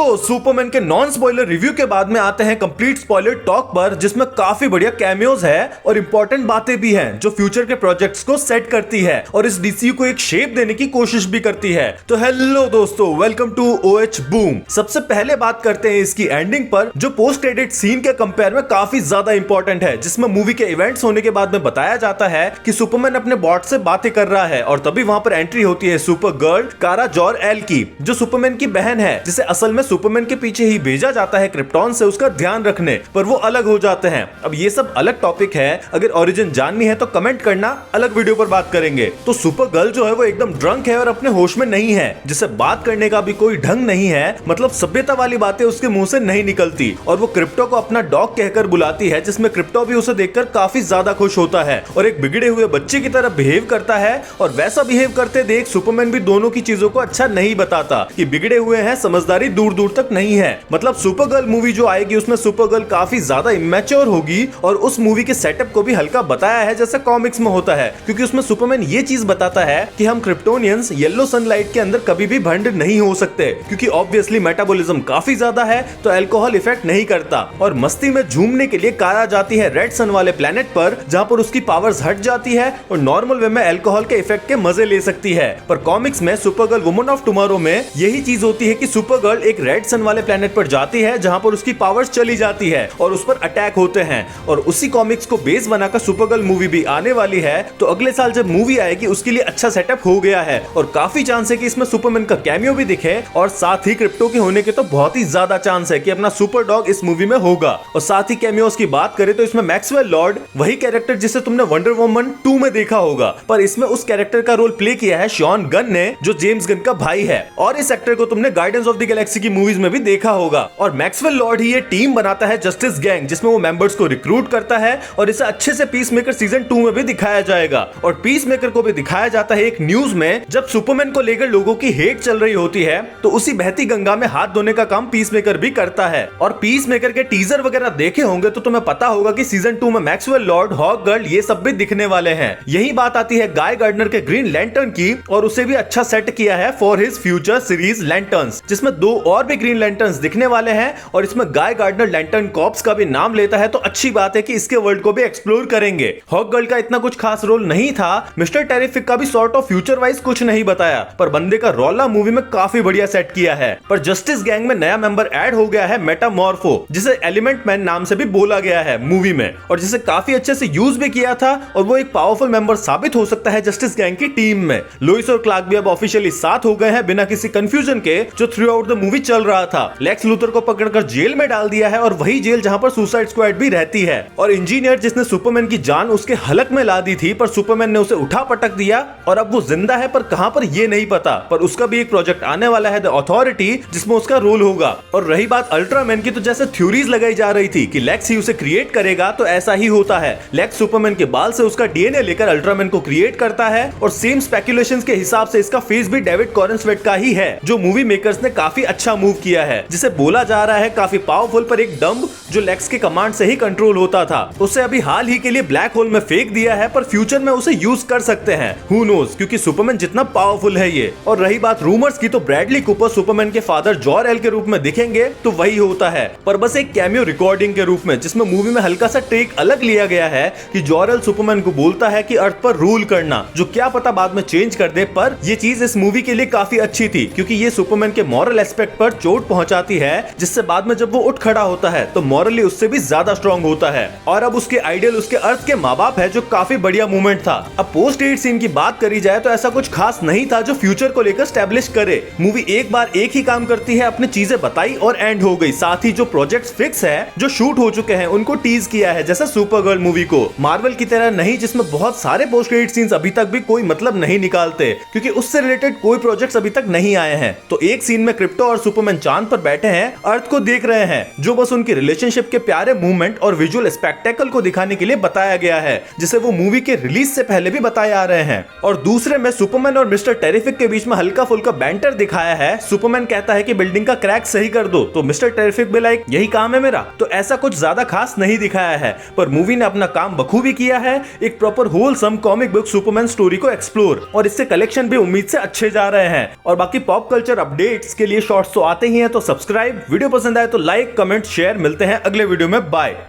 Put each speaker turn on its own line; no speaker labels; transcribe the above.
तो सुपरमैन के non spoiler review के बाद में आते हैं कंप्लीट स्पॉइलर टॉक पर, जिसमें काफी बढ़िया कैमियोज है और इंपॉर्टेंट बातें भी हैं जो फ्यूचर के प्रोजेक्ट्स को सेट करती है और इस डीसीयू को एक शेप देने की कोशिश भी करती है। तो हेलो दोस्तों, वेलकम टू ओएच बूम। सबसे पहले बात करते हैं इसकी एंडिंग पर, जो पोस्ट क्रेडिट सीन के कंपेयर में काफी ज्यादा इंपॉर्टेंट है, जिसमें मूवी के इवेंट्स होने के बाद में बताया जाता है कि सुपरमैन अपने बॉट से बातें कर रहा है और तभी वहां पर एंट्री होती है सुपर गर्ल कारा जॉर-एल की, जो सुपरमैन की बहन है, जिसे असल में सुपरमैन के पीछे ही भेजा जाता है क्रिप्टॉन से उसका ध्यान रखने, पर वो अलग हो जाते हैं। अब ये सब अलग टॉपिक है, अगर ओरिजिन जाननी है तो कमेंट करना, अलग वीडियो पर बात करेंगे। तो सुपर गर्ल जो है वो एकदम ड्रंक है और अपने होश में नहीं है, जिसे बात करने का भी कोई ढंग नहीं है, मतलब सभ्यता वाली बातें उसके मुंह से नहीं निकलती और वो क्रिप्टो को अपना डॉग कहकर बुलाती है, जिसमें क्रिप्टो भी उसे देखकर काफी ज्यादा खुश होता है और एक बिगड़े हुए बच्चे की तरह बिहेव करता है। और वैसा बिहेव करते देख सुपरमैन भी दोनों की चीजों को अच्छा नहीं बताता कि बिगड़े हुए हैं, समझदारी दूर दूर तक नहीं है। मतलब सुपर गर्ल मूवी जो आएगी उसमें सुपर गर्ल काफी ज्यादा इमेच्योर होगी और उस मूवी के सेटअप को भी हल्का बताया है जैसे कॉमिक्स में होता है, क्योंकि उसमें सुपरमैन ये चीज बताता है कि हम क्रिप्टोनियंस येलो सनलाइट के अंदर कभी भी बंद नहीं हो सकते, क्योंकि ऑब्वियसली मेटाबॉलिज्म काफी ज्यादा है तो अल्कोहल इफेक्ट नहीं करता। और मस्ती में झूमने के लिए कारा जाती है रेड सन वाले प्लेनेट पर, जहां पर उसकी पावर्स हट जाती है और नॉर्मल वे में अल्कोहल के इफेक्ट के मजे ले सकती है। पर कॉमिक्स में super girl woman of tomorrow में यही चीज होती है कि सुपर गर्ल एक रेड सन वाले प्लेनेट पर जाती है जहां पर उसकी पावर्स चली जाती है और उस पर अटैक होते हैं। और उसी कॉमिक्स को बेस बनाकर सुपर गर्ल मूवी भी आने वाली है, तो अगले साल जब मूवी आएगी उसके लिए अच्छा सेटअप हो गया है और काफी चांस है कि इसमें सुपरमैन का कैमियो भी दिखे और साथ ही क्रिप्टो के होने के तो बहुत ही ज्यादा चांस है कि अपना सुपर डॉग इस मूवी में होगा। और साथ ही कैमियोस की बात करें तो इसमें मैक्सवेल लॉर्ड, वही कैरेक्टर जिसे तुमने वंडर वुमन 2 में देखा होगा, पर इसमें उस कैरेक्टर का रोल प्ले किया है शॉन गन ने, जो जेम्स गन का भाई है। और इस एक्टर को तुमने गार्डियंस ऑफ द गैलेक्सी की मूवीज में भी देखा होगा। और मैक्सवेल लॉर्ड ही ये टीम बनाता है जस्टिस गैंग, जिसमें वो मेंबर्स को रिक्रूट करता है और इसे अच्छे से पीसमेकर सीजन 2 में भी दिखाया जाएगा। और पीसमेकर को भी दिखाया जाता है एक न्यूज में, जब सुपरमैन को लेकर लोगों की हेट चल रही होती है तो उसी बहती गंगा में हाथ धोने का काम पीसमेकर भी करता है। और पीसमेकर के टीजर वगैरह देखे होंगे तो तुम्हें पता होगा कि सीजन 2 में मैक्सवेल लॉर्ड, हॉक गर्ल ये सब भी दिखने वाले हैं। यही बात आती है गाय गार्डनर के ग्रीन लैंटर्न की, और उसे भी अच्छा सेट किया है for his future series lanterns, जिसमें 2 और भी ग्रीन लैंटर्न्स दिखने वाले हैं। और इसमें गाय गार्डनर लैंटर्न कॉप्स का भी नाम लेता है, तो अच्छी बात है कि इसके वर्ल्ड को भी एक्सप्लोर करेंगे। हॉक गर्ल का इतना कुछ खास रोल नहीं था, मिस्टर टेरिफिक का भी सॉर्ट ऑफ फ्यूचर वाइज कुछ नहीं बताया, पर बंदे का रोला मूवी में काफी बढ़िया सेट किया है। पर जस्टिस गैंग में नया मेंबर ऐड हो गया है मेटामॉर्फो, जिसे एलिमेंट मैन नाम से भी बोला गया है मूवी में, और जिसे काफी अच्छे से यूज भी किया था और वो एक पावरफुल मेंबर साबित हो सकता है जस्टिस गैंग की टीम में। लोइस और क्लार्क भी अब ऑफिशियली साथ हो गए हैं बिना किसी कंफ्यूजन के, जो थ्रू आउट द मूवी चल रहा था। लेक्स लूथर को पकड़कर जेल में डाल दिया है, और वही जेल जहां पर सुसाइड स्क्वाड भी रहती है। और इंजीनियर जिसने सुपरमैन की जान उसके हलक में ला दी थी, पर सुपरमैन ने उसे उठा पटक दिया और अब वो जिंदा है, पर कहां पर ये नहीं पता। पर उसका भी एक प्रोजेक्ट आने वाला है द अथॉरिटी, जिसमें उसका रोल होगा। और रही बात अल्ट्रामैन की, तो जैसे थ्योरीज लगाई जा रही थी कि लेक्स ही उसे क्रिएट करेगा, तो ऐसा ही होता है। लेक्स सुपरमैन के बाल से उसका डीएनए लेकर अल्ट्रामैन को क्रिएट करता है, और सेम स्पेकुलेशंस के हिसाब से इसका फेस भी डेविड कॉरेंस्वेट का ही है, जो मूवी मेकर्स ने काफी अच्छा मूव किया है, जिसे बोला जा रहा है काफी पावरफुल, पर एक डंब जो लेक्स के कमांड से ही कंट्रोल होता था, उसे अभी हाल ही के लिए ब्लैक होल में फेंक दिया है, पर फ्यूचर में उसे यूज कर सकते हैं, हु नोज, क्योंकि सुपरमैन जितना पावरफुल है ये। और रही बात रूमर्स की, तो ब्रैडली कूपर सुपरमैन के फादर जॉर-एल के रूप में दिखेंगे, तो वही होता है, पर बस एक कैमियो रिकॉर्डिंग के रूप में, जिसमें मूवी में हल्का सा टेक अलग लिया गया है कि जॉर-एल सुपरमैन को बोलता है कि अर्थ पर रूल करना, जो क्या पता बाद में चेंज कर दे। पर ये चीज इस मूवी के लिए काफी अच्छी थी, क्योंकि ये सुपरमैन के मॉरल एस्पेक्ट पर चोट पहुंचाती है, जिससे बाद में जब वो उठ खड़ा होता है तो मॉरली उससे भी ज्यादा स्ट्रॉन्ग होता है। और अब उसके आइडियल उसके अर्थ के माँ बाप है, जो काफी बढ़िया मूवमेंट था। अब पोस्ट क्रेडिट सीन की बात करी जाए तो ऐसा कुछ खास नहीं था जो फ्यूचर को लेकर स्टैब्लिश करे। मूवी एक बार एक ही काम करती है, अपनी चीजें बताई और एंड हो गई। साथ ही जो प्रोजेक्ट्स फिक्स है, जो शूट हो चुके हैं, उनको टीज किया है, जैसे सुपर गर्ल मूवी को। मार्वल की तरह नहीं, जिसमें बहुत सारे पोस्ट क्रेडिट सीन्स अभी तक भी कोई मतलब नहीं निकालते, क्योंकि उससे रिलेटेड कोई प्रोजेक्ट्स अभी तक नहीं आए हैं। तो एक सीन में क्रिप्टो और सुपरमैन चांद पर बैठे हैं, अर्थ को देख रहे हैं, जो बस उनकी रिलेशनशिप के प्यारे मूवमेंट और विजुअल स्पेक्टेकल को दिखाने के लिए बताया गया है, जिसे वो मूवी के रिलीज से पहले भी बताए आ रहे हैं। और दूसरे में सुपरमैन और मिस्टर टेरिफिक के बीच में हल्का फुल्का बैंटर दिखाया है। सुपरमैन कहता है कि बिल्डिंग का क्रैक सही कर दो, तो मिस्टर टेरिफिक भी लाइक यही काम है मेरा। तो ऐसा कुछ ज्यादा खास नहीं दिखाया है, पर मूवी ने अपना काम बखूबी किया है, एक proper wholesome comic book Superman story को एक्सप्लोर, और इससे कलेक्शन भी उम्मीद से अच्छे जा रहे हैं। और बाकी पॉप कल्चर अपडेट्स के लिए शॉर्ट्स तो आते ही हैं तो सब्सक्राइब, वीडियो पसंद आए तो लाइक, कमेंट, शेयर। मिलते हैं अगले वीडियो में, बाय।